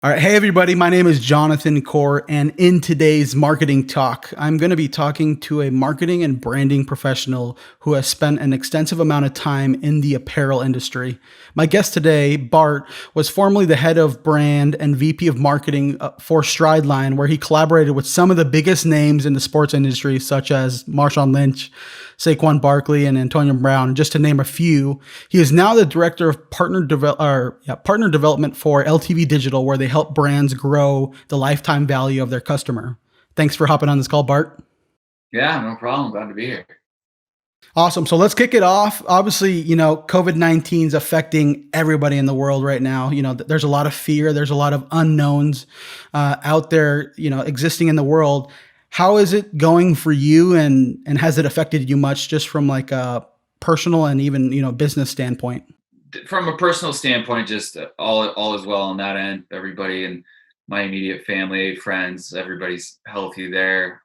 All right. Hey, everybody. My name is Jonathan Core, and in today's marketing talk, I'm going to be talking to a marketing and branding professional who has spent an extensive amount of time in the apparel industry. My guest today, Bart, was formerly the head of brand and VP of marketing for Strideline, where he collaborated with some of the biggest names in the sports industry, such as Marshawn Lynch, Saquon, Barkley, and Antonio Brown, just to name a few. He is now the director of partner development for LTV Digital, where they help brands grow the lifetime value of their customer. Thanks for hopping on this call, Bart. Yeah, no problem. Glad to be here. Awesome. So let's kick it off. Obviously, COVID-19 is affecting everybody in the world right now. There's a lot of fear. There's a lot of unknowns out there, existing in the world. How is it going for you, and has it affected you much, just from like a personal and even business standpoint? From a personal standpoint, just all is well on that end. Everybody in my immediate family, friends, everybody's healthy there.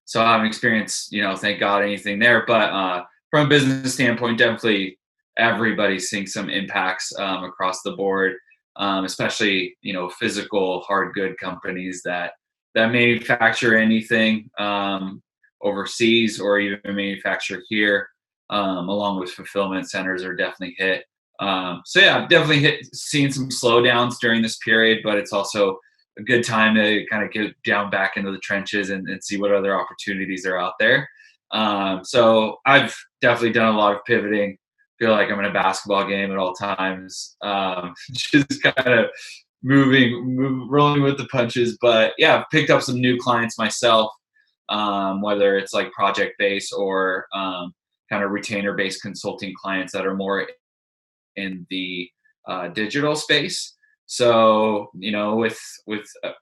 So I haven't experienced, thank God, anything there. But from a business standpoint, definitely everybody's seeing some impacts across the board, especially physical hard good companies that manufacture anything overseas or even manufacture here, along with fulfillment centers are definitely hit. So yeah, I've definitely seen some slowdowns during this period, but it's also a good time to kind of get down back into the trenches and see what other opportunities are out there. So I've definitely done a lot of pivoting. Feel like I'm in a basketball game at all times. Just kind of rolling with the punches. But yeah, I've picked up some new clients myself, whether it's like project based or kind of retainer based consulting clients that are more in the digital space. So with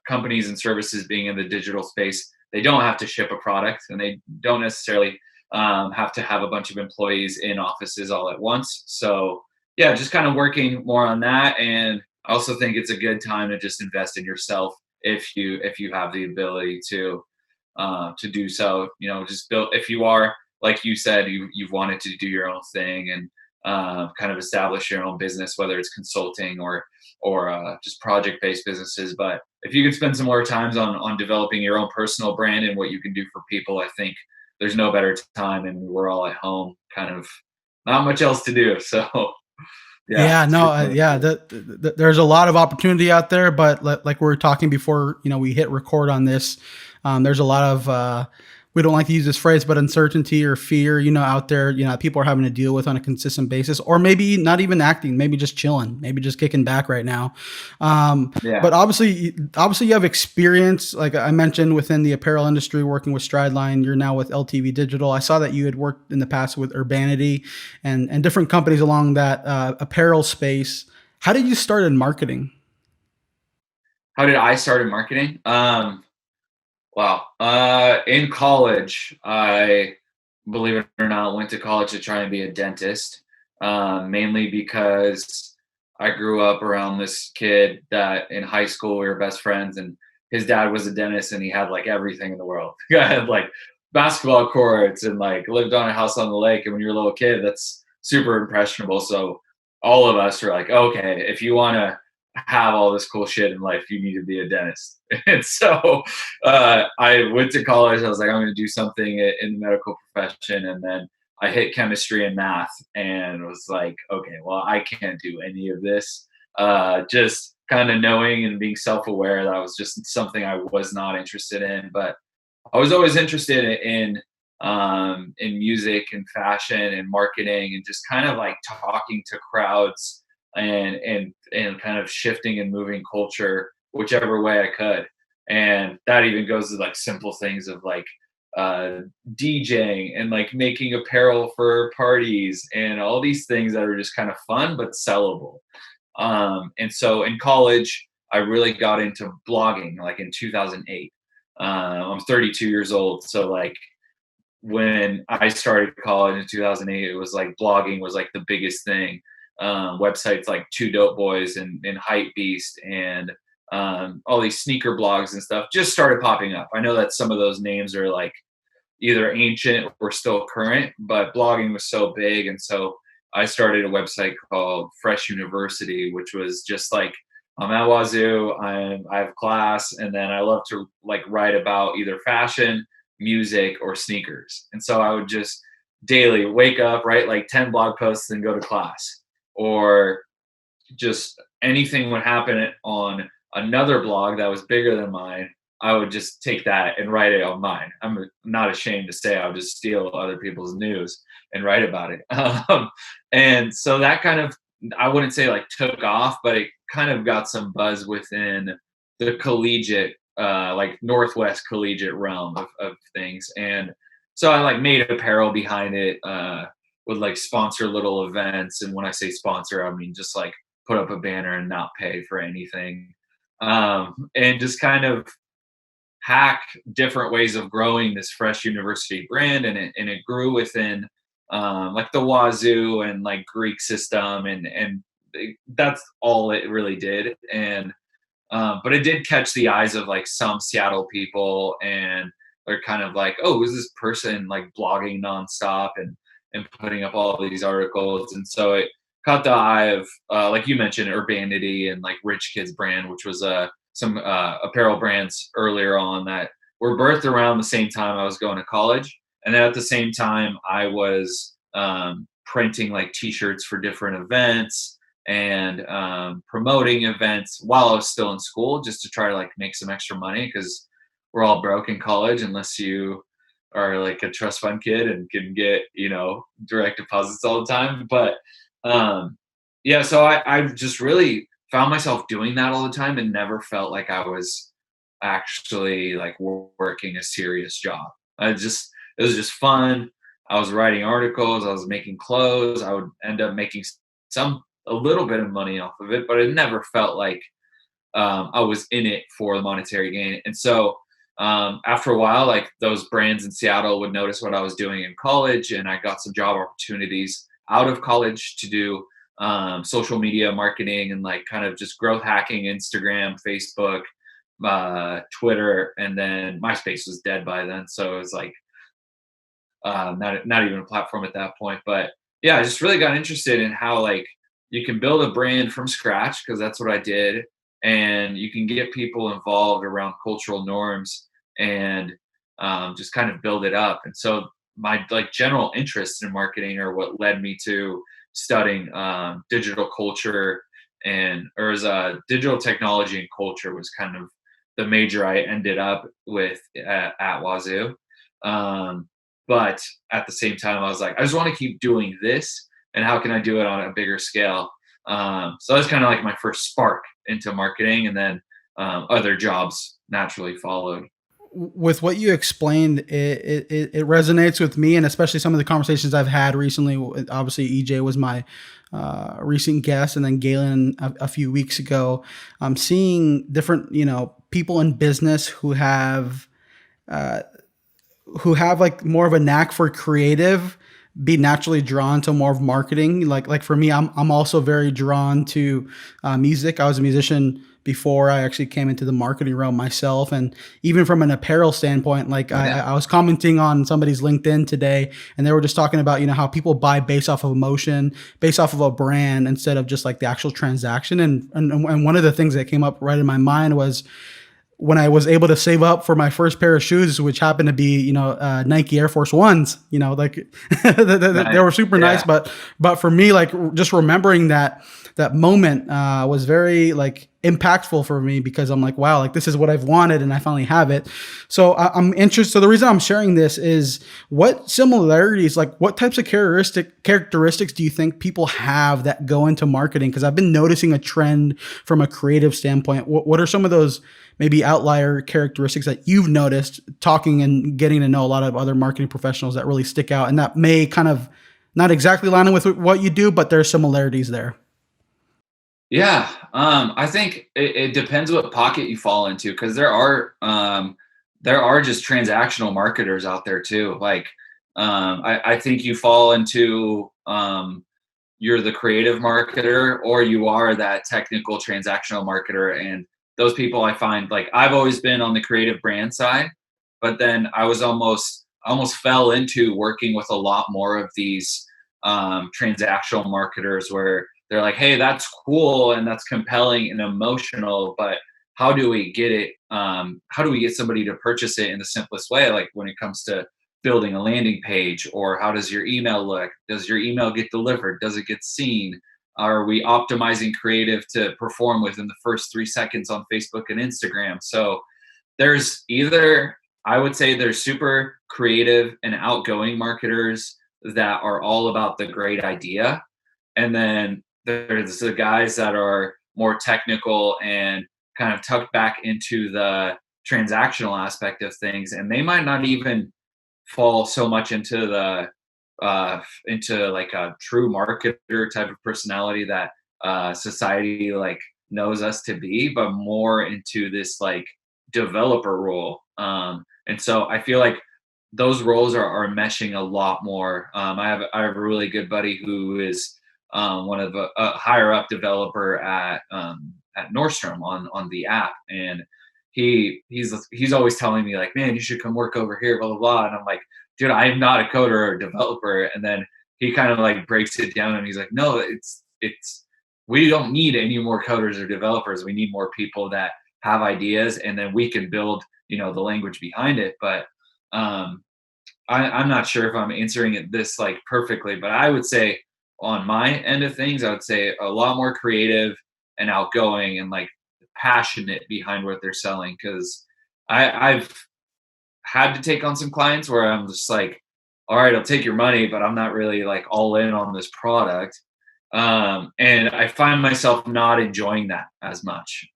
companies and services being in the digital space, they don't have to ship a product, and they don't necessarily have to have a bunch of employees in offices all at once. So yeah, just kind of working more on that. And I also think it's a good time to just invest in yourself if you have the ability to do so. Just build, if you are, like you said, you've wanted to do your own thing and kind of establish your own business, whether it's consulting or just project based businesses. But if you could spend some more times on developing your own personal brand and what you can do for people, I think there's no better time, and we're all at home, kind of not much else to do. So yeah, Yeah, it's a no, good time yeah, to do it. there's a lot of opportunity out there, but like we were talking before, we hit record on this. There's a lot of we don't like to use this phrase, but uncertainty or fear, out there, people are having to deal with on a consistent basis, or maybe not even acting, maybe just chilling, maybe just kicking back right now. Yeah. But obviously, you have experience, like I mentioned, within the apparel industry, working with Strideline. You're now with LTV Digital. I saw that you had worked in the past with Urbanity and different companies along that apparel space. How did you start in marketing? How did I start in marketing? Wow. In college, I, believe it or not, went to college to try and be a dentist, mainly because I grew up around this kid that in high school we were best friends, and his dad was a dentist, and he had like everything in the world. He had like basketball courts and like lived on a house on the lake. And when you're a little kid, that's super impressionable. So all of us were like, okay, if you want to have all this cool shit in life, you need to be a dentist. And so I went to college. I was like, I'm going to do something in the medical profession. And then I hit chemistry and math and was like, okay, well, I can't do any of this. Just kind of knowing and being self aware that was just something I was not interested in. But I was always interested in music and fashion and marketing and just kind of like talking to crowds and kind of shifting and moving culture whichever way I could. And that even goes to like simple things of like uh, DJing and like making apparel for parties and all these things that are just kind of fun but sellable. And so in college, I really got into blogging like in 2008. I'm 32 years old, so like when I started college in 2008, it was like blogging was like the biggest thing. Websites like Two Dope Boys and Hype Beast and all these sneaker blogs and stuff just started popping up. I know that some of those names are like either ancient or still current, but blogging was so big. And so I started a website called Fresh University, which was just like I'm at Wazoo, I have class, and then I love to like write about either fashion, music, or sneakers. And so I would just daily wake up, write like 10 blog posts, and go to class. Or just anything would happen on another blog that was bigger than mine, I would just take that and write it on mine. I'm not ashamed to say I would just steal other people's news and write about it. And so that kind of, I wouldn't say like took off, but it kind of got some buzz within the collegiate, like Northwest collegiate realm of things. And so I like made apparel behind it, would like sponsor little events. And when I say sponsor, I mean just like put up a banner and not pay for anything, and just kind of hack different ways of growing this fresh university brand. And it grew within, like the Wazoo and like Greek system, and that's all it really did. And but it did catch the eyes of like some Seattle people, and they're kind of like, oh, is this person like blogging nonstop and putting up all of these articles? And so it caught the eye of, like you mentioned, Urbanity and like Rich Kids brand, which was some apparel brands earlier on that were birthed around the same time I was going to college. And then at the same time, I was printing like T-shirts for different events and promoting events while I was still in school, just to try to like make some extra money, because we're all broke in college unless you are like a trust fund kid and can get, direct deposits all the time. But yeah, so I just really found myself doing that all the time and never felt like I was actually like working a serious job. It was just fun. I was writing articles, I was making clothes, I would end up making some a little bit of money off of it, but it never felt like I was in it for the monetary gain. And so after a while, like those brands in Seattle would notice what I was doing in college, and I got some job opportunities out of college to do social media marketing and like kind of just growth hacking, Instagram, Facebook, Twitter, and then MySpace was dead by then, so it was like not even a platform at that point. But yeah, I just really got interested in how like you can build a brand from scratch, because that's what I did, and you can get people involved around cultural norms and just kind of build it up. And so my like general interests in marketing are what led me to studying digital culture, and or as digital technology and culture was kind of the major I ended up with at Wazoo. Um, but at the same time, I was like, I just want to keep doing this, and how can I do it on a bigger scale? So that was kind of like my first spark into marketing, and then other jobs naturally followed. With what you explained, it resonates with me, and especially some of the conversations I've had recently. Obviously, EJ was my recent guest, and then Galen a few weeks ago. I'm seeing different, people in business uh, who have like more of a knack for creative be naturally drawn to more of marketing. Like for me, I'm also very drawn to music. I was a musician before I actually came into the marketing realm myself, and even from an apparel standpoint, like Yeah. I was commenting on somebody's LinkedIn today, and they were just talking about how people buy based off of emotion, based off of a brand instead of just like the actual transaction. And one of the things that came up right in my mind was when I was able to save up for my first pair of shoes, which happened to be, Nike Air Force Ones, like they Nice. were super nice. Yeah. But for me, like just remembering that moment was very like impactful for me, because I'm like, wow, like this is what I've wanted and I finally have it. So I'm interested. So the reason I'm sharing this is, what similarities, like what types of characteristics do you think people have that go into marketing? Because I've been noticing a trend from a creative standpoint. What are some of those maybe outlier characteristics that you've noticed talking and getting to know a lot of other marketing professionals that really stick out, and that may kind of not exactly line up with what you do, but there's similarities there? Yeah, I think it depends what pocket you fall into, because there are just transactional marketers out there too. Like, I think you fall into, you're the creative marketer, or you are that technical transactional marketer. And those people, I find, like I've always been on the creative brand side, but then I almost fell into working with a lot more of these transactional marketers, where they're like, hey, that's cool and that's compelling and emotional, but how do we get it? How do we get somebody to purchase it in the simplest way? Like when it comes to building a landing page, or how does your email look? Does your email get delivered? Does it get seen? Are we optimizing creative to perform within the first 3 seconds on Facebook and Instagram? So there's either, I would say there's super creative and outgoing marketers that are all about the great idea. And then there's the guys that are more technical and kind of tucked back into the transactional aspect of things. And they might not even fall so much into like a true marketer type of personality that society like knows us to be, but more into this like developer role. And so I feel like those roles are meshing a lot more. I have a really good buddy who is one of a higher up developer at Nordstrom on the app, and he's always telling me like, man, you should come work over here, blah blah blah. And I'm like, dude, I'm not a coder or a developer. And then he kind of like breaks it down and he's like, no, it's we don't need any more coders or developers. We need more people that have ideas, and then we can build, the language behind it. But um, I'm not sure if I'm answering it this like perfectly, but I would say on my end of things, I would say a lot more creative and outgoing and like passionate behind what they're selling. Because I've had to take on some clients where I'm just like, all right, I'll take your money, but I'm not really like all in on this product. And I find myself not enjoying that as much.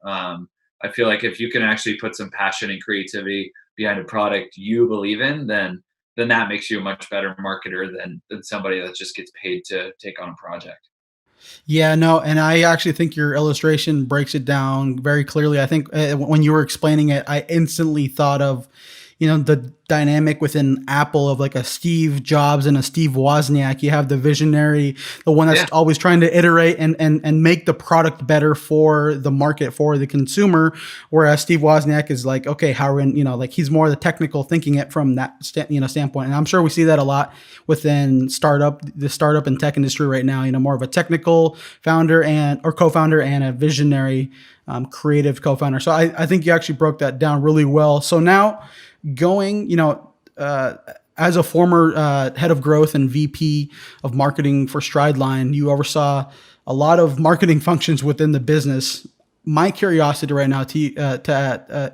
I feel like if you can actually put some passion and creativity behind a product you believe in, then that makes you a much better marketer than somebody that just gets paid to take on a project. Yeah, no, and I actually think your illustration breaks it down very clearly. I think when you were explaining it, I instantly thought of, the dynamic within Apple of like a Steve Jobs and a Steve Wozniak. You have the visionary, the one that's Yeah, always trying to iterate and make the product better for the market, for the consumer. Whereas Steve Wozniak is like, okay, how are we, like he's more the technical thinking it from that standpoint. And I'm sure we see that a lot within the startup and tech industry right now. More of a technical founder or co-founder and a visionary, creative co-founder. So I think you actually broke that down really well. So now going, as a former head of growth and VP of marketing for Strideline, you oversaw a lot of marketing functions within the business. My curiosity right now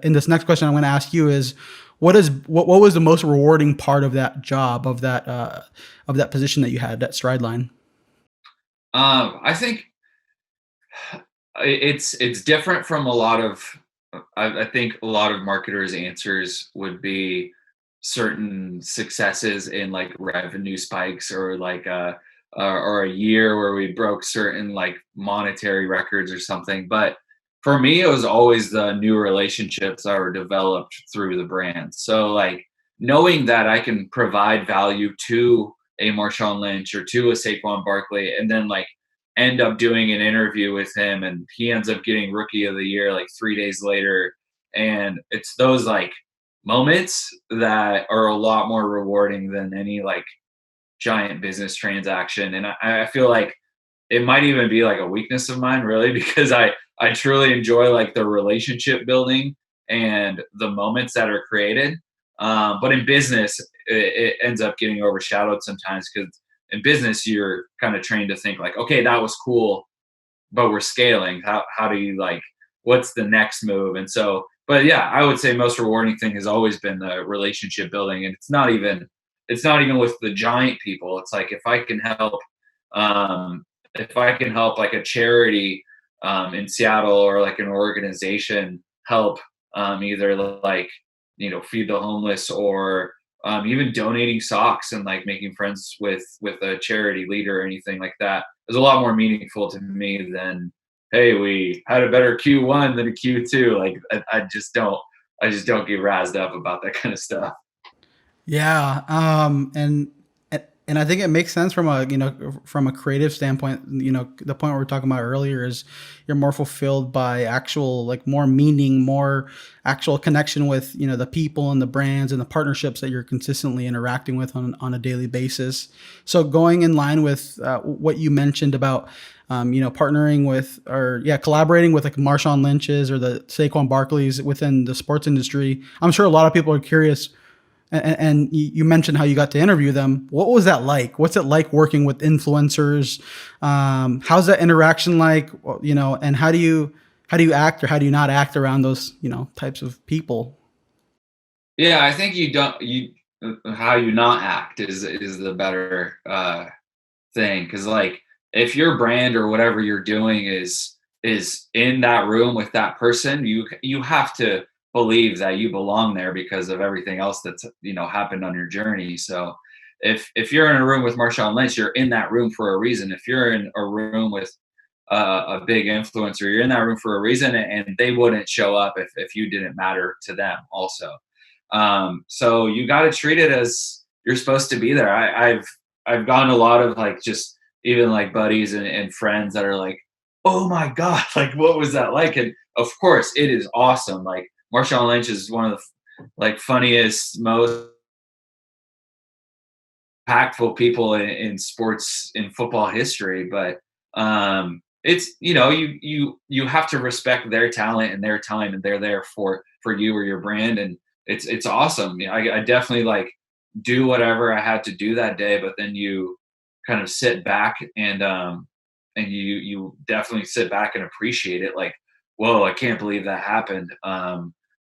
in this next question I'm going to ask you is, what was the most rewarding part of that job, of that position that you had at Strideline? I think it's different from a lot of. I think a lot of marketers' answers would be certain successes in like revenue spikes, or like or a year where we broke certain like monetary records or something. But for me, it was always the new relationships that were developed through the brand. So like knowing that I can provide value to a Marshawn Lynch or to a Saquon Barkley, and then like end up doing an interview with him and he ends up getting rookie of the year like 3 days later. And it's those like moments that are a lot more rewarding than any like giant business transaction. And I feel like it might even be like a weakness of mine, really, because I truly enjoy like the relationship building and the moments that are created. But in business, it ends up getting overshadowed sometimes, because in business you're kind of trained to think like, okay, that was cool, but we're scaling. How do you like, what's the next move? And so, but yeah, I would say most rewarding thing has always been the relationship building, and it's not even with the giant people. It's like if I can help like a charity in Seattle, or like an organization help either like feed the homeless, or even donating socks and like making friends with a charity leader or anything like that, is a lot more meaningful to me than, hey, we had a better Q1 than a Q2. Like I just don't get razzed up about that kind of stuff. Yeah, and And I think it makes sense from a, from a creative standpoint. The point we were talking about earlier is you're more fulfilled by actual, like, more meaning, more actual connection with, the people and the brands and the partnerships that you're consistently interacting with on a daily basis. So going in line with what you mentioned about, partnering with, or yeah, collaborating with like Marshawn Lynch's or the Saquon Barkleys within the sports industry. I'm sure a lot of people are curious, and you mentioned how you got to interview them. What was that like? What's it like working with influencers? How's that interaction like? And how do you act or how do you not act around those types of people? Yeah, I think you don't you how you not act is the better thing, because like if your brand or whatever you're doing is in that room with that person, you have to believe that you belong there because of everything else that's happened on your journey. So if you're in a room with Marshawn Lynch, you're in that room for a reason. If you're in a room with a big influencer, you're in that room for a reason, and they wouldn't show up if you didn't matter to them also. So you got to treat it as you're supposed to be there. I've gotten a lot of like just even like buddies and friends that are like, oh my god, like what was that like? And of course, it is awesome. Like Marshawn Lynch is one of the like funniest, most impactful people in sports in football history. But it's you have to respect their talent and their time, and they're there for you or your brand, and it's awesome. I definitely like do whatever I had to do that day, but then you kind of sit back and you definitely sit back and appreciate it. Like, whoa, I can't believe that happened.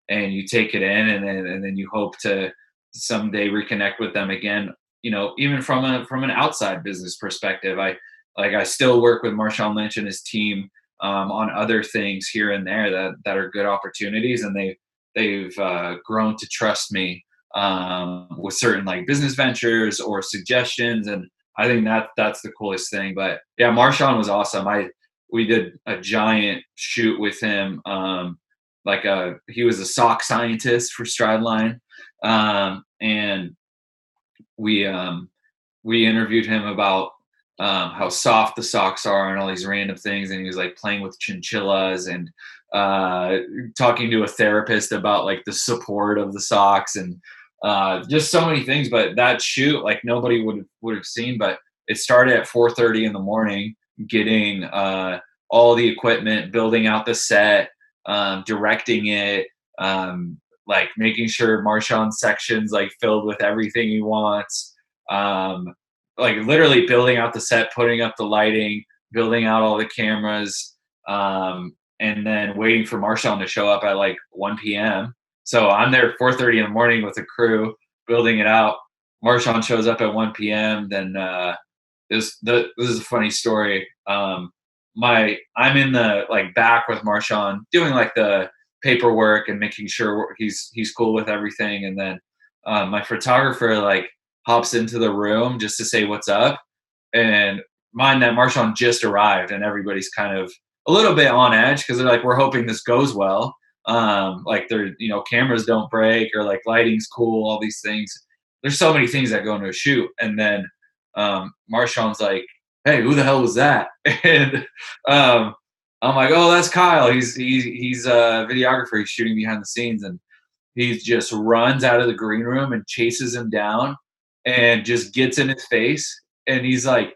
And you take it in, and then you hope to someday reconnect with them again. Even from an outside business perspective, I still work with Marshawn Lynch and his team on other things here and there that are good opportunities, and they've grown to trust me with certain like business ventures or suggestions, and I think that's the coolest thing. But yeah, Marshawn was awesome. We did a giant shoot with him. He was a sock scientist for Strideline, and we um, we interviewed him about how soft the socks are and all these random things, and he was like playing with chinchillas and uh, talking to a therapist about like the support of the socks and just so many things. But that shoot, like nobody would have seen. But it started at 4:30 in the morning, getting all the equipment, building out the set, directing it, like making sure Marshawn's sections like filled with everything he wants. Um, like literally building out the set, putting up the lighting, building out all the cameras, and then waiting for Marshawn to show up at like 1 p.m. So I'm there at 4:30 in the morning with a crew building it out. Marshawn shows up at 1 p.m. Then this is a funny story. I'm in the like back with Marshawn doing like the paperwork and making sure he's cool with everything, and then my photographer like hops into the room just to say what's up, and mind that Marshawn just arrived and everybody's kind of a little bit on edge because they're like, we're hoping this goes well. Like they're cameras don't break or like lighting's cool, all these things. There's so many things that go into a shoot, and then Marshawn's like, hey, who the hell was that? And um, I'm like, oh, that's Kyle. He's a videographer. He's shooting behind the scenes, and he just runs out of the green room and chases him down, and just gets in his face. And he's like,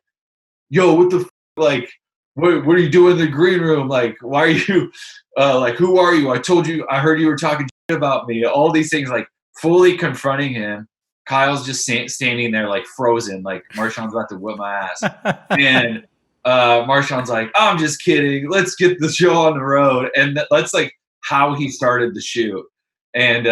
yo, what the like, what are you doing in the green room? Like, why are you, like, who are you? I heard you were talking shit about me. All these things, like, fully confronting him. Kyle's just standing there, like, frozen. Like, Marshawn's about to whip my ass. And Marshawn's like, I'm just kidding. Let's get the show on the road. And that's, like, how he started the shoot. And,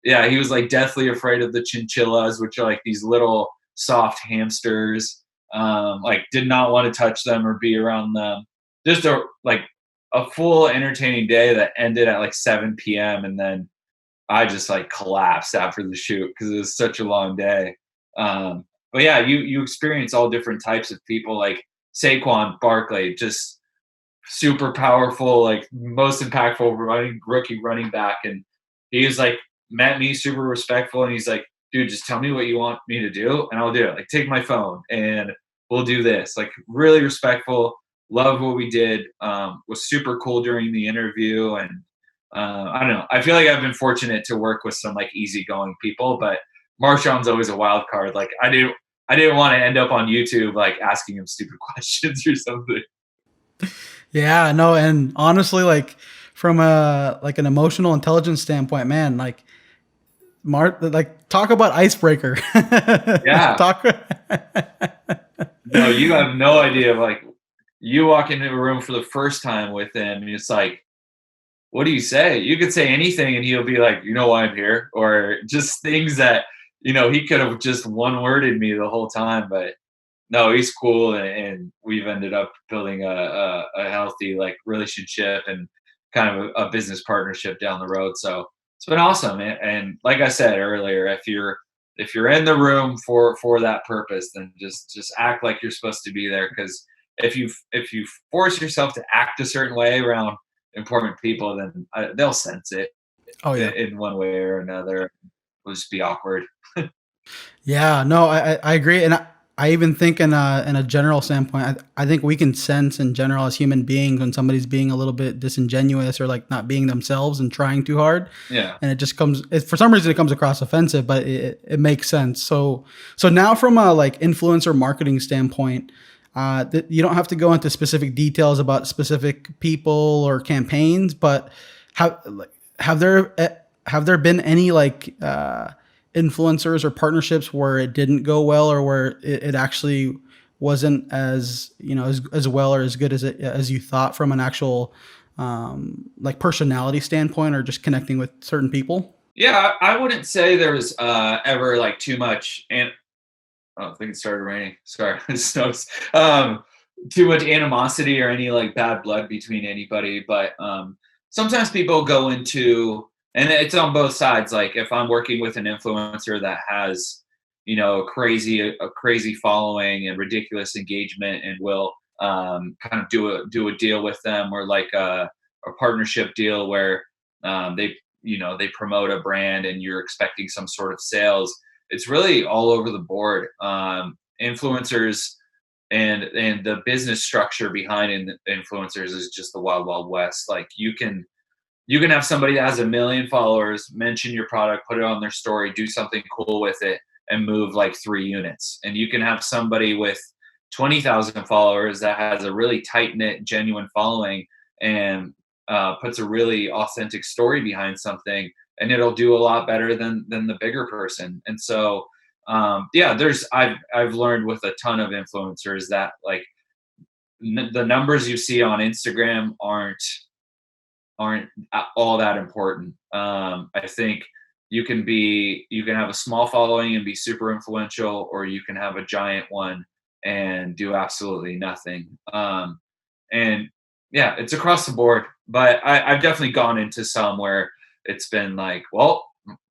yeah, he was, like, deathly afraid of the chinchillas, which are, like, these little soft hamsters. Like did not want to touch them or be around them. Just a full entertaining day that ended at like 7 p.m. and then I just like collapsed after the shoot because it was such a long day. But yeah, you experience all different types of people like Saquon Barkley, just super powerful, like most impactful rookie running back, and he was like met me super respectful, and he's like, dude, just tell me what you want me to do and I'll do it. Like, take my phone and we'll do this. Like, really respectful. Love what we did. Was super cool during the interview. And I don't know. I feel like I've been fortunate to work with some like easygoing people, but Marshawn's always a wild card. Like, I didn't want to end up on YouTube like asking him stupid questions or something. Yeah, no, and honestly, like from a like an emotional intelligence standpoint, man, like like talk about icebreaker. Yeah. Talk. No, you have no idea. Like, you walk into a room for the first time with him, and it's like, what do you say? You could say anything, and he'll be like, "You know why I'm here," or just things that he could have just one worded me the whole time. But no, he's cool, and we've ended up building a healthy like relationship and kind of a business partnership down the road. So it's been awesome. And like I said earlier, if you're in the room for that purpose, then just act like you're supposed to be there. Because if you force yourself to act a certain way around important people, then they'll sense it Oh yeah. in one way or another. It'll just be awkward. Yeah, no, I agree, and I even think in a general standpoint, I think we can sense in general as human beings when somebody's being a little bit disingenuous or like not being themselves and trying too hard, Yeah. and it just for some reason it comes across offensive, but it makes sense. So now from a like influencer marketing standpoint, you don't have to go into specific details about specific people or campaigns, but have there been any like influencers or partnerships where it didn't go well or where it actually wasn't as as well or as good as you thought from an actual like personality standpoint or just connecting with certain people? Yeah, I wouldn't say there was ever like too much, and oh, I think it started raining. Sorry, it snows. Too much animosity or any like bad blood between anybody, but sometimes people go into, and it's on both sides. Like, if I'm working with an influencer that has, a crazy following and ridiculous engagement, and will kind of do a deal with them, or like a partnership deal where they promote a brand and you're expecting some sort of sales. It's really all over the board. Influencers and the business structure behind influencers is just the wild wild west. Like, you can have somebody that has 1 million followers mention your product, put it on their story, do something cool with it, and move like 3 units. And you can have somebody with 20,000 followers that has a really tight knit, genuine following, and puts a really authentic story behind something, and it'll do a lot better than the bigger person. And so, yeah, I've learned with a ton of influencers that like the numbers you see on Instagram aren't all that important. I think you can have a small following and be super influential, or you can have a giant one and do absolutely nothing. And yeah, it's across the board. But I've definitely gone into some where it's been like, well,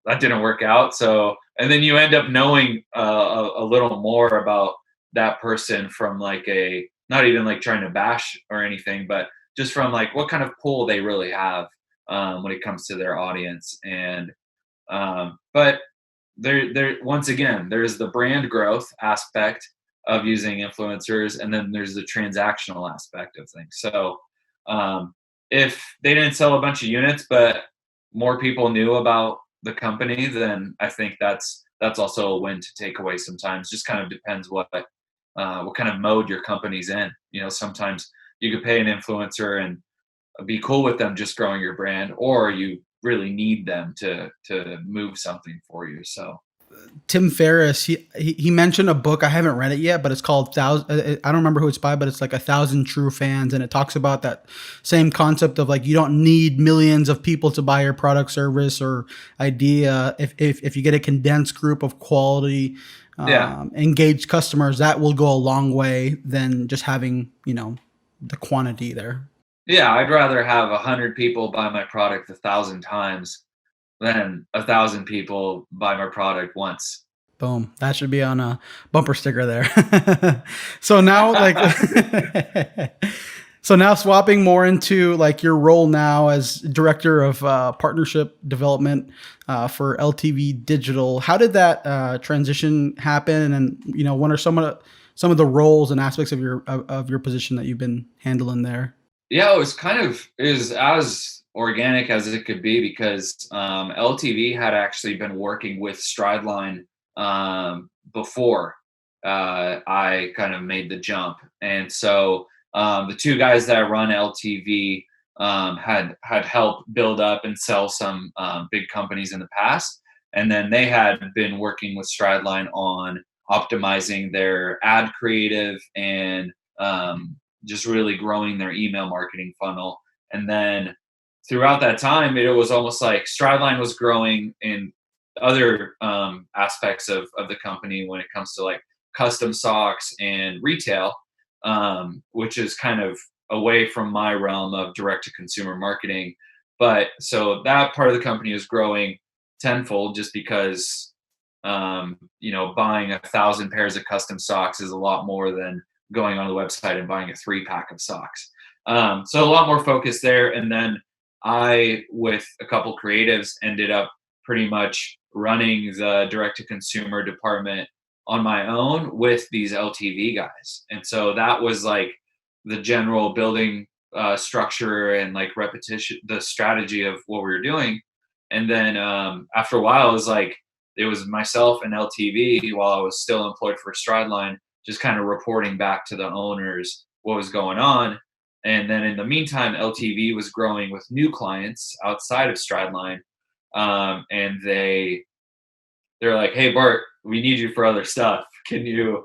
that didn't work out. So, and then you end up knowing a little more about that person from like not even like trying to bash or anything, but just from like what kind of pull they really have when it comes to their audience. And but there once again, there's the brand growth aspect of using influencers, and then there's the transactional aspect of things. So if they didn't sell a bunch of units, but more people knew about the company, then I think that's also a win to take away. Sometimes just kind of depends what kind of mode your company's in. Sometimes you could pay an influencer and be cool with them just growing your brand, or you really need them to move something for you. So Tim Ferriss, he mentioned a book. I haven't read it yet, but it's called Thousand. I don't remember who it's by, but it's like 1,000 True Fans, and it talks about that same concept of like you don't need millions of people to buy your product, service, or idea. If you get a condensed group of quality, yeah, engaged customers, that will go a long way than just having the quantity there. yeah, I'd rather have 100 people buy my product 1,000 times than 1,000 people buy my product once. Boom. That should be on a bumper sticker there. So now, like, So now swapping more into like your role now as director of partnership development for LTV Digital. How did that transition happen? And what are some of the roles and aspects of your position that you've been handling there? Yeah, it was as organic as it could be because LTV had actually been working with Strideline before I kind of made the jump, and so the two guys that run LTV had helped build up and sell some big companies in the past, and then they had been working with Strideline on optimizing their ad creative and just really growing their email marketing funnel. And then throughout that time, it was almost like Strideline was growing in other aspects of the company when it comes to like custom socks and retail, which is kind of away from my realm of direct to consumer marketing. But so that part of the company is growing tenfold just because buying 1,000 pairs of custom socks is a lot more than going on the website and buying a 3 pack of socks. So a lot more focus there. And then I, with a couple creatives, ended up pretty much running the direct to consumer department on my own with these LTV guys. And so that was like the general building structure and like repetition, the strategy of what we were doing. And then after a while, it was myself and LTV while I was still employed for Strideline, just kind of reporting back to the owners what was going on. And then in the meantime, LTV was growing with new clients outside of Strideline, and they're like, "Hey Bart, we need you for other stuff. Can you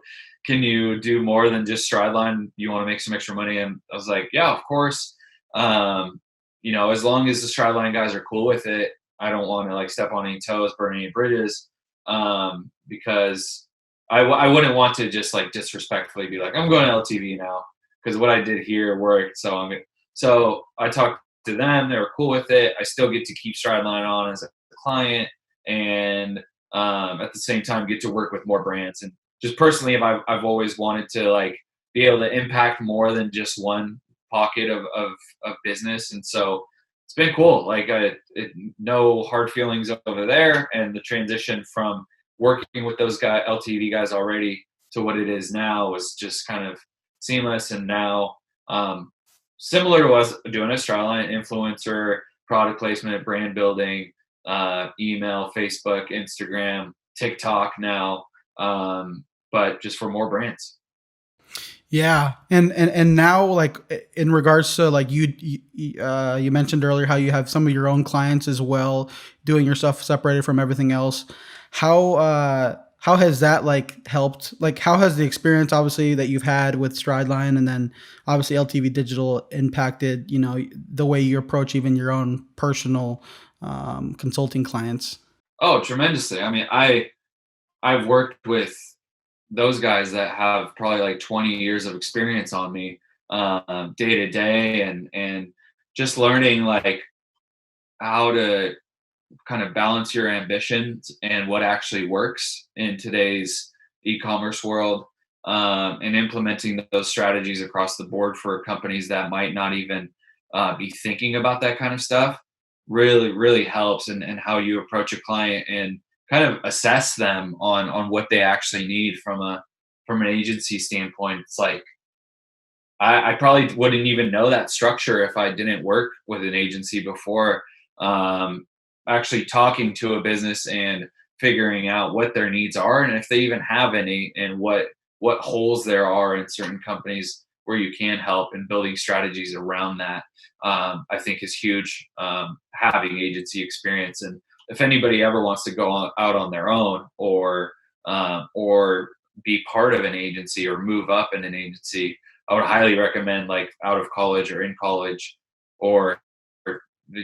do more than just Strideline? You want to make some extra money?" And I was like, "Yeah, of course. As long as the Strideline guys are cool with it, I don't want to like step on any toes, burn any bridges, because I wouldn't want to just like disrespectfully be like, I'm going to LTV now because what I did here worked. So I talked to them. They were cool with it. I still get to keep Strideline on as a client, and at the same time get to work with more brands. And just personally, I've always wanted to like be able to impact more than just one pocket of business. And so it's been cool. Like no hard feelings over there. And the transition from working with those LTV guys already to what it is now was just kind of seamless. And now, similar to us doing a Strideline, influencer, product placement, brand building, email, Facebook, Instagram, TikTok now, but just for more brands. Yeah, and now like in regards to like you mentioned earlier how you have some of your own clients as well, doing your stuff separated from everything else. How has that like helped? Like how has the experience obviously that you've had with Strideline and then obviously LTV Digital impacted the way you approach even your own personal consulting clients? Oh, tremendously. I mean, I've worked with those guys that have probably like 20 years of experience on me, day to day, and just learning like how to kind of balance your ambitions and what actually works in today's e-commerce world, and implementing those strategies across the board for companies that might not even be thinking about that kind of stuff really really helps. And how you approach a client and kind of assess them on what they actually need from an agency standpoint. It's like I probably wouldn't even know that structure if I didn't work with an agency before. Um, Actually talking to a business and figuring out what their needs are and if they even have any, and what holes there are in certain companies where you can help, and building strategies around that, I think is huge. Having agency experience, and if anybody ever wants to go out on their own, or be part of an agency or move up in an agency, I would highly recommend like out of college or in college, or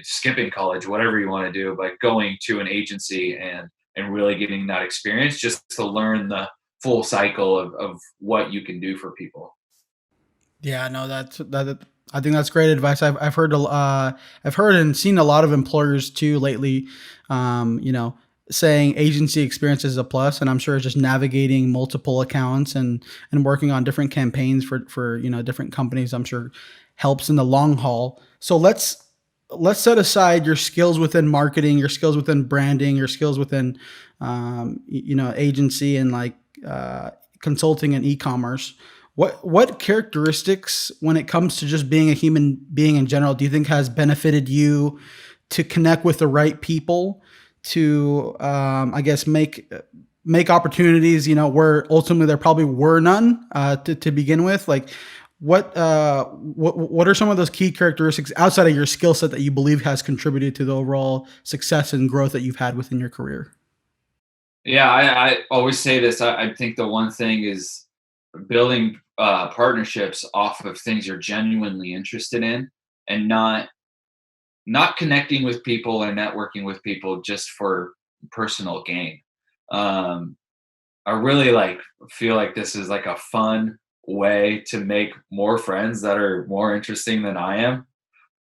skipping college, whatever you want to do, but going to an agency and really getting that experience just to learn the full cycle of what you can do for people. Yeah, no, that. I think that's great advice. I've heard and seen a lot of employers too lately, saying agency experience is a plus, and I'm sure it's just navigating multiple accounts and working on different campaigns for different companies. I'm sure helps in the long haul. So let's set aside your skills within marketing, your skills within branding, your skills within agency and like consulting and e-commerce. What characteristics, when it comes to just being a human being in general, do you think has benefited you to connect with the right people, to I guess make opportunities, where ultimately there probably were none to begin with? Like what are some of those key characteristics outside of your skill set that you believe has contributed to the overall success and growth that you've had within your career? Yeah, I always say this. I think the one thing is building partnerships off of things you're genuinely interested in, and not connecting with people and networking with people just for personal gain. Um, I really feel like this is like a fun way to make more friends that are more interesting than I am.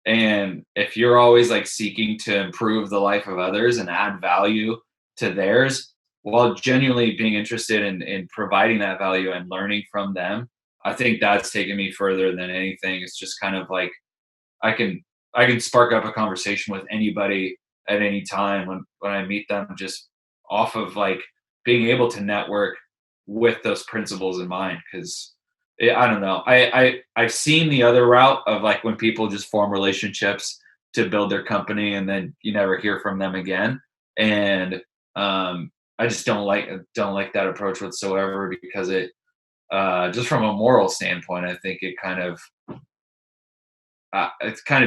And if you're always like seeking to improve the life of others and add value to theirs while genuinely being interested in providing that value and learning from them, I think that's taken me further than anything. It's just kind of like I can I can spark up a conversation with anybody at any time when I meet them, just off of like being able to network with those principles in mind. Because I don't know, I've seen the other route of like when people just form relationships to build their company and then you never hear from them again. And I just don't like that approach whatsoever, because it just from a moral standpoint, I think it kind of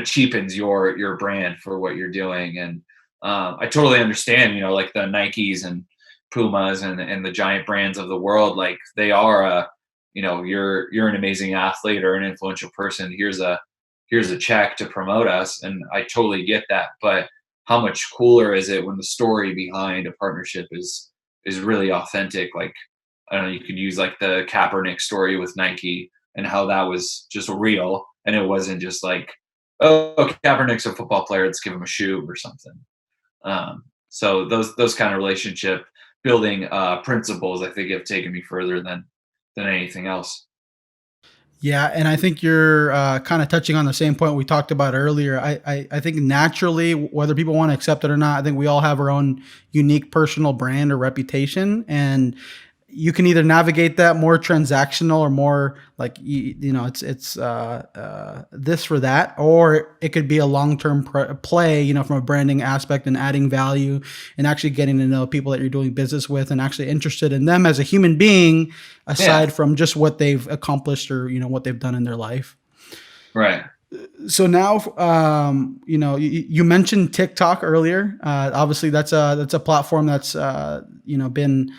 cheapens your brand for what you're doing. And I totally understand, like the Nikes and Pumas and the giant brands of the world, like they are you're an amazing athlete or an influential person. Here's a check to promote us, and I totally get that. But how much cooler is it when the story behind a partnership is really authentic? Like, I don't know, you could use like the Kaepernick story with Nike and how that was just real, and it wasn't just like, oh, Kaepernick's a football player, let's give him a shoe or something. So those kind of relationship building principles, I think, have taken me further than anything else. Yeah, and I think you're kind of touching on the same point we talked about earlier. I think naturally, whether people want to accept it or not, I think we all have our own unique personal brand or reputation, and you can either navigate that more transactional or more like it's this for that, or it could be a long term play, from a branding aspect and adding value and actually getting to know people that you're doing business with and actually interested in them as a human being, Yeah, aside from just what they've accomplished or what they've done in their life. right. So now, you mentioned TikTok earlier. Obviously, that's a platform that's been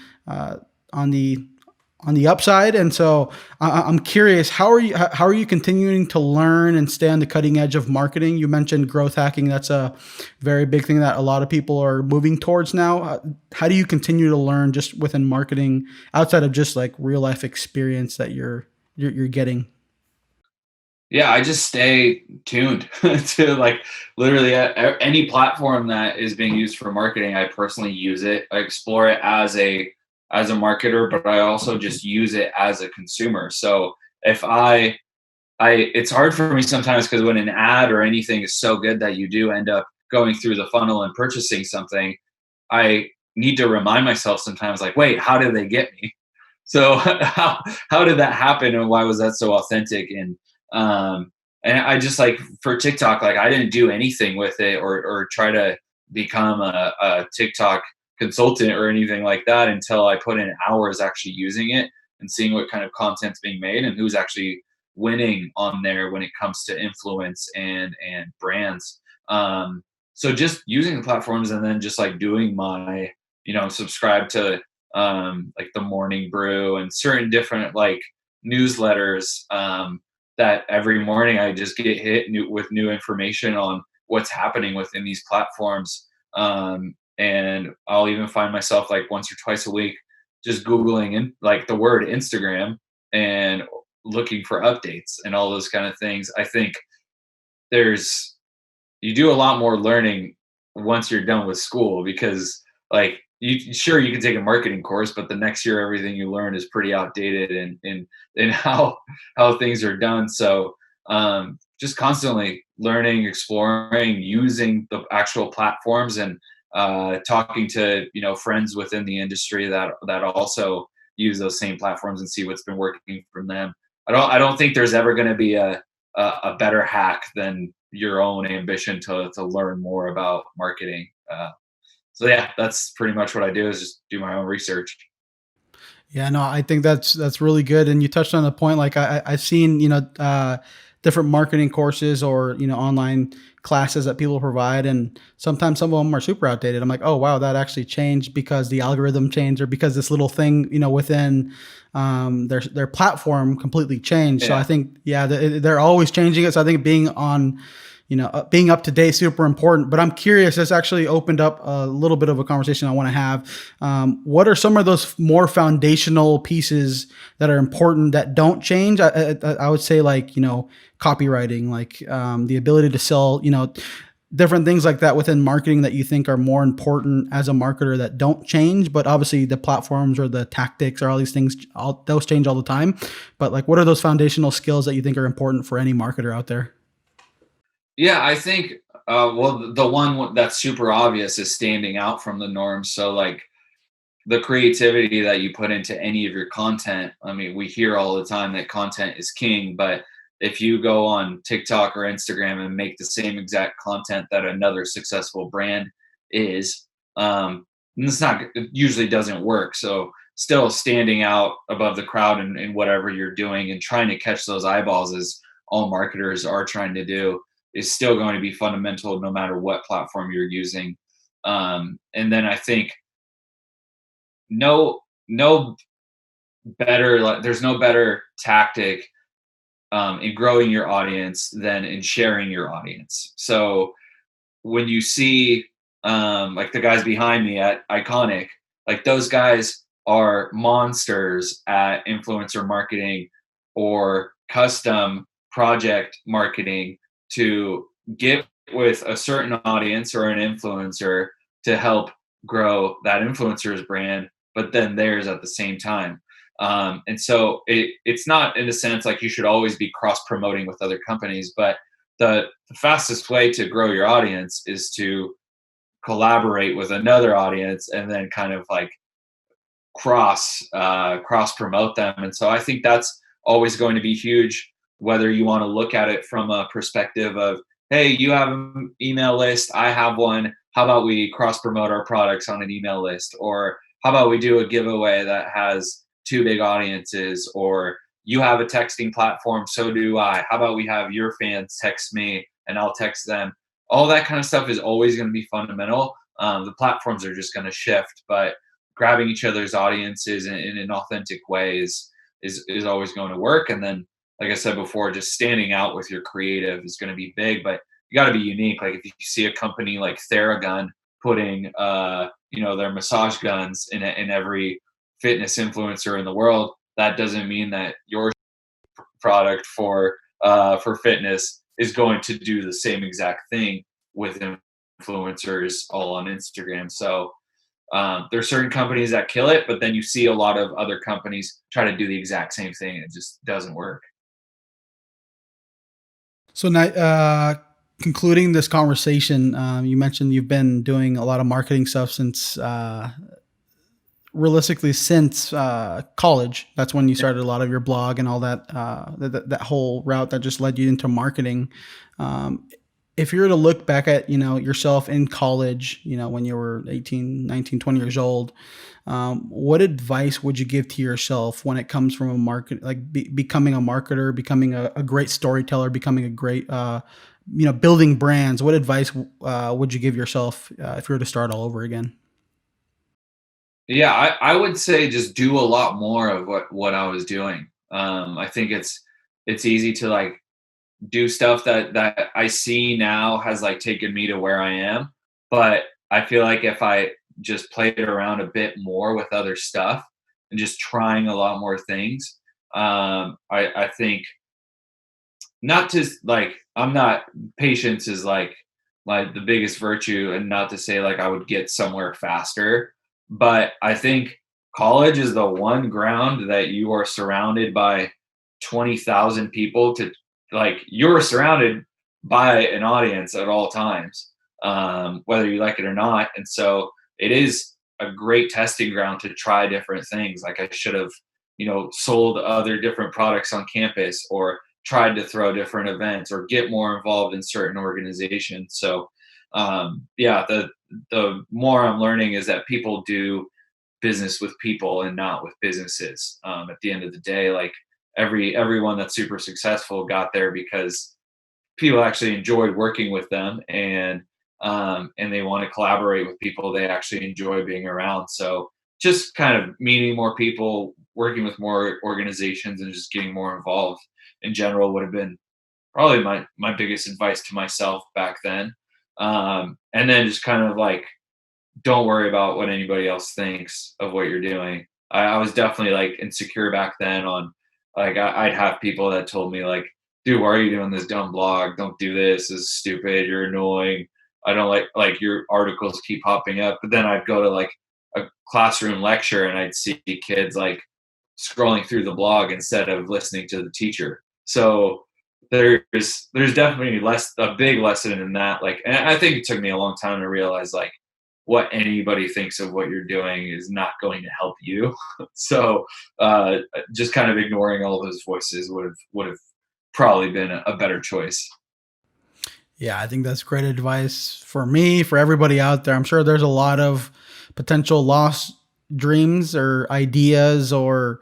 on the upside, and so I'm curious, how are you continuing to learn and stay on the cutting edge of marketing? You mentioned growth hacking. That's a very big thing that a lot of people are moving towards now. How do you continue to learn just within marketing outside of just like real life experience that you're getting? Yeah, I just stay tuned to like literally any platform that is being used for marketing. I personally use it. I explore it as a marketer, but I also just use it as a consumer. So if it's hard for me sometimes, because when an ad or anything is so good that you do end up going through the funnel and purchasing something, I need to remind myself sometimes, like, wait, how did they get me? So how did that happen, and why was that so authentic? And I just like for TikTok, like I didn't do anything with it or try to become a TikTok consultant or anything like that until I put in hours actually using it and seeing what kind of content's being made and who's actually winning on there when it comes to influence and brands. So just using the platforms and then just like doing my, subscribe to like the Morning Brew and certain different like newsletters, that every morning I just get hit with new information on what's happening within these platforms. And I'll even find myself like once or twice a week just Googling in like the word Instagram and looking for updates and all those kind of things. I think there's you do a lot more learning once you're done with school, because like you can take a marketing course, but the next year everything you learn is pretty outdated in how things are done. So just constantly learning, exploring, using the actual platforms, and talking to friends within the industry that also use those same platforms and see what's been working from them. I don't think there's ever going to be a better hack than your own ambition to learn more about marketing. So yeah, that's pretty much what I do, is just do my own research. Yeah, no, I think that's really good. And you touched on the point. Like I've seen, different marketing courses or online classes that people provide, and sometimes some of them are super outdated. I'm like, oh wow, that actually changed because the algorithm changed, or because this little thing, within their platform completely changed. So I Yeah. think, yeah, they're always changing it. So I think being on being up to date is super important. But I'm curious, this actually opened up a little bit of a conversation I want to have. What are some of those more foundational pieces that are important that don't change? I would say, like, copywriting, like, the ability to sell, different things like that within marketing that you think are more important as a marketer that don't change. But obviously the platforms or the tactics or all these things, all those change all the time. But like, what are those foundational skills that you think are important for any marketer out there? Yeah, I think well, the one that's super obvious is standing out from the norm. So like the creativity that you put into any of your content. I mean, we hear all the time that content is king, but if you go on TikTok or Instagram and make the same exact content that another successful brand is, it's not, it usually doesn't work. So still standing out above the crowd in whatever you're doing and trying to catch those eyeballs, as all marketers are trying to do, is still going to be fundamental no matter what platform you're using. And then I think no better, like there's no better tactic in growing your audience than in sharing your audience. So when you see like the guys behind me at Iconic, like those guys are monsters at influencer marketing or custom project marketing to get with a certain audience or an influencer to help grow that influencer's brand, but then theirs at the same time. And so it's not, in a sense, like you should always be cross promoting with other companies, but the fastest way to grow your audience is to collaborate with another audience and then kind of like cross promote them. And so I think that's always going to be huge, whether you want to look at it from a perspective of, hey, you have an email list, I have one, how about we cross promote our products on an email list? Or how about we do a giveaway that has two big audiences? Or you have a texting platform, so do I, how about we have your fans text me and I'll text them? All that kind of stuff is always going to be fundamental. The platforms are just going to shift, but grabbing each other's audiences in an authentic way is always going to work. And then, like I said before, just standing out with your creative is going to be big, but you got to be unique. Like if you see a company like Theragun putting their massage guns in every fitness influencer in the world, that doesn't mean that your product for fitness is going to do the same exact thing with influencers all on Instagram. So there's certain companies that kill it, but then you see a lot of other companies try to do the exact same thing, and it just doesn't work. So now, concluding this conversation, you mentioned you've been doing a lot of marketing stuff since, realistically, since college. That's when you started a lot of your blog and all that, that whole route that just led you into marketing. Um, if you were to look back at, yourself in college, when you were 18, 19, 20 years old, what advice would you give to yourself when it comes from a market, like becoming a marketer, becoming a great storyteller, becoming a great, building brands? What advice would you give yourself if you were to start all over again? Yeah, I would say just do a lot more of what I was doing. I think it's easy to like do stuff that I see now has like taken me to where I am. But I feel like if I just played around a bit more with other stuff and just trying a lot more things, I think, not to like, I'm not, patience is like the biggest virtue, and not to say like I would get somewhere faster, but I think college is the one ground that you are surrounded by 20,000 people to like you're surrounded by an audience at all times, whether you like it or not. And so it is a great testing ground to try different things. Like I should have, sold other different products on campus, or tried to throw different events, or get more involved in certain organizations. So yeah, the more I'm learning is that people do business with people and not with businesses. At the end of the day, like everyone that's super successful got there because people actually enjoyed working with them, and they want to collaborate with people they actually enjoy being around. So just kind of meeting more people, working with more organizations, and just getting more involved in general would have been probably my biggest advice to myself back then. And then just kind of like, don't worry about what anybody else thinks of what you're doing. I was definitely like insecure back then on, like, I'd have people that told me like, dude, why are you doing this dumb blog? Don't do this. This is stupid. You're annoying. I don't like your articles keep popping up. But then I'd go to like a classroom lecture and I'd see kids like scrolling through the blog instead of listening to the teacher. So there's definitely a big lesson in that. Like, and I think it took me a long time to realize like what anybody thinks of what you're doing is not going to help you. So just kind of ignoring all those voices would have probably been a better choice. Yeah, I think that's great advice for me, for everybody out there. I'm sure there's a lot of potential lost dreams or ideas or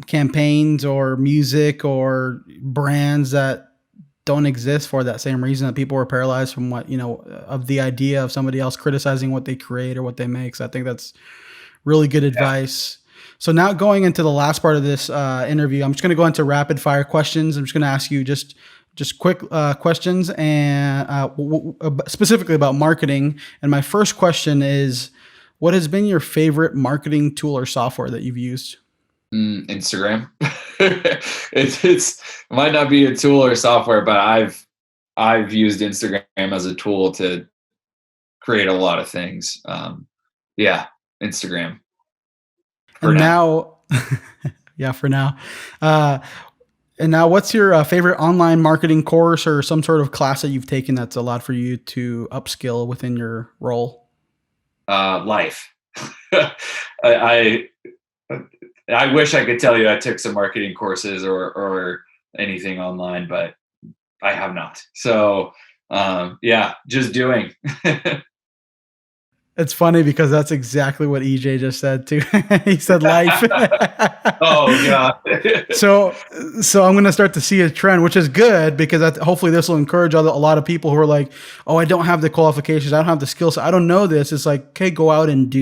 campaigns or music or brands that don't exist for that same reason, that people were paralyzed from what, of the idea of somebody else criticizing what they create or what they make. So I think that's really good Yeah. advice. So now going into the last part of this interview, I'm just going to go into rapid fire questions. I'm just going to ask you just quick questions, and specifically about marketing. And my first question is, what has been your favorite marketing tool or software that you've used? Instagram. It's might not be a tool or software, but I've used Instagram as a tool to create a lot of things. Yeah, Instagram for And now. now, yeah, for now. Uh, and now, what's your favorite online marketing course or some sort of class that you've taken that's allowed for you to upskill within your role? Life. I I wish I could tell you I took some marketing courses or anything online, but I have not. So yeah, just doing. It's funny because that's exactly what EJ just said too. He said life. Oh god. So, so I'm going to start to see a trend, which is good because hopefully this will encourage a lot of people who are like, "Oh, I don't have the qualifications, I don't have the skills, I don't know this." It's like, okay, go out and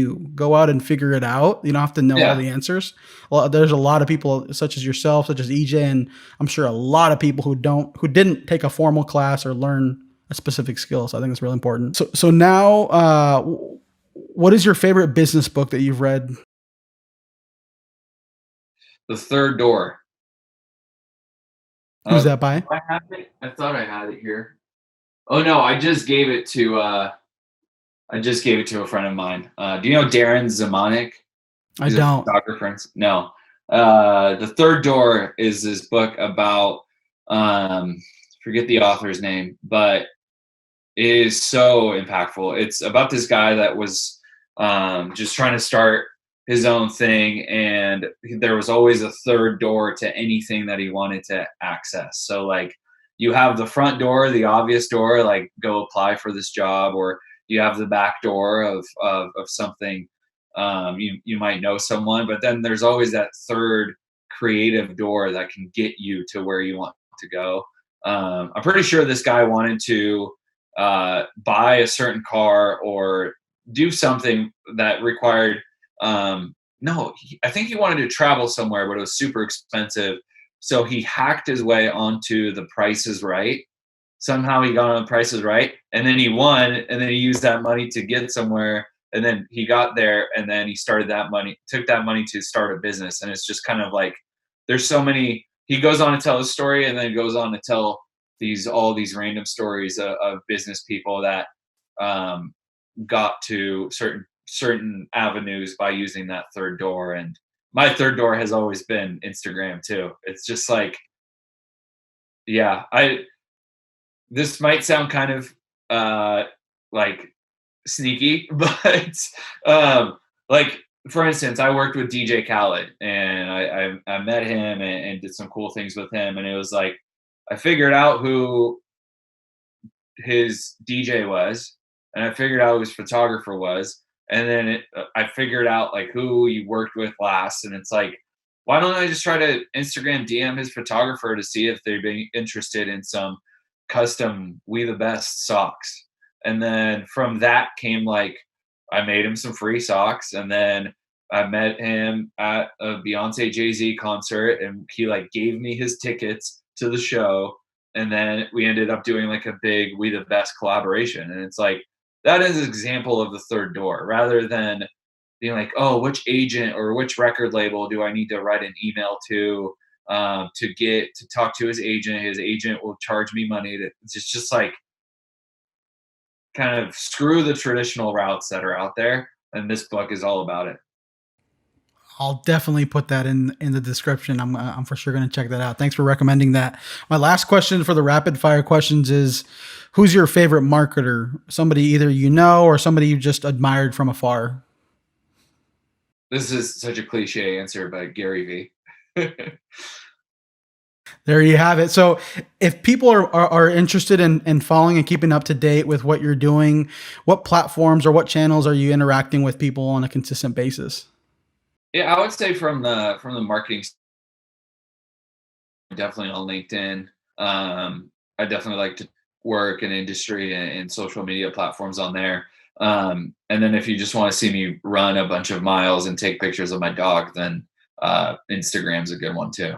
figure it out. You don't have to know all Yeah. the answers. Well, there's a lot of people such as yourself, such as EJ, and I'm sure a lot of people who didn't take a formal class or learn a specific skill. So I think it's really important. So now, what is your favorite business book that you've read? The Third Door. Who's Uh, that by? do I have it? I thought I had it here. Oh no, I just gave it to a friend of mine. Do you know Darren Zamanek? I He's a don't. photographer. No. The Third Door is this book about um forget the author's name, but it is so impactful. It's about this guy that was just trying to start his own thing, and there was always a third door to anything that he wanted to access. So, like, you have the front door, the obvious door, like go apply for this job, or you have the back door of something. You might know someone, but then there's always that third creative door that can get you to where you want to go. I'm pretty sure this guy wanted to buy a certain car or do something that required no I think he wanted to travel somewhere, but it was super expensive, so he hacked his way onto the Price is Right. Somehow he got on the Price is Right, and then he won, and then he used that money to get somewhere, and then he got there, and then he took that money to start a business. And it's just kind of like, there's so many. He goes on to tell his story, and then goes on to tell all these random stories of business people that um, got to certain avenues by using that third door. And my third door has always been Instagram too. It's just like Yeah, I this might sound kind of like sneaky, but um, like for instance, I worked with DJ Khaled, and I met him and did some cool things with him, and it was like I figured out who his DJ was, and I figured out who his photographer was, and then I figured out like who he worked with last, and it's like, why don't I just try to Instagram DM his photographer to see if they'd be interested in some custom We the Best socks, and then from that came like I made him some free socks, and then I met him at a Beyonce Jay-Z concert, and he like gave me his tickets to the show, and then we ended up doing like a big We the Best collaboration, and it's like that is an example of the third door rather than being like, oh, which agent or which record label do I need to write an email to get to talk to his agent. His agent will charge me money. It's just like kind of screw the traditional routes that are out there, and this book is all about it. I'll definitely put that in the description. I'm for sure going to check that out. Thanks for recommending that. My last question for the rapid fire questions is, who's your favorite marketer? Somebody either you know or somebody you just admired from afar. This is such a cliche answer, but Gary V. There you have it. So, if people are interested in following and keeping up to date with what you're doing, what platforms or what channels are you interacting with people on a consistent basis? Yeah, I would say from the marketing definitely on LinkedIn. I definitely like to work in industry and social media platforms on there. And then if you just want to see me run a bunch of miles and take pictures of my dog, then Instagram's a good one too.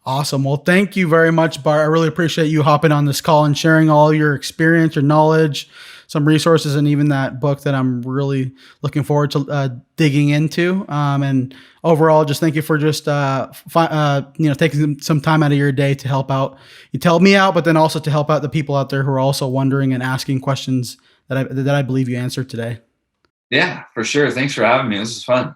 Awesome. Well, thank you very much, Bart. I really appreciate you hopping on this call and sharing all your experience, your knowledge, some resources, and even that book that I'm really looking forward to digging into. And overall, just thank you for just taking some time out of your day to help out. You tell me out, but then also to help out the people out there who are also wondering and asking questions that I believe you answered today. Yeah, for sure. Thanks for having me. This is fun.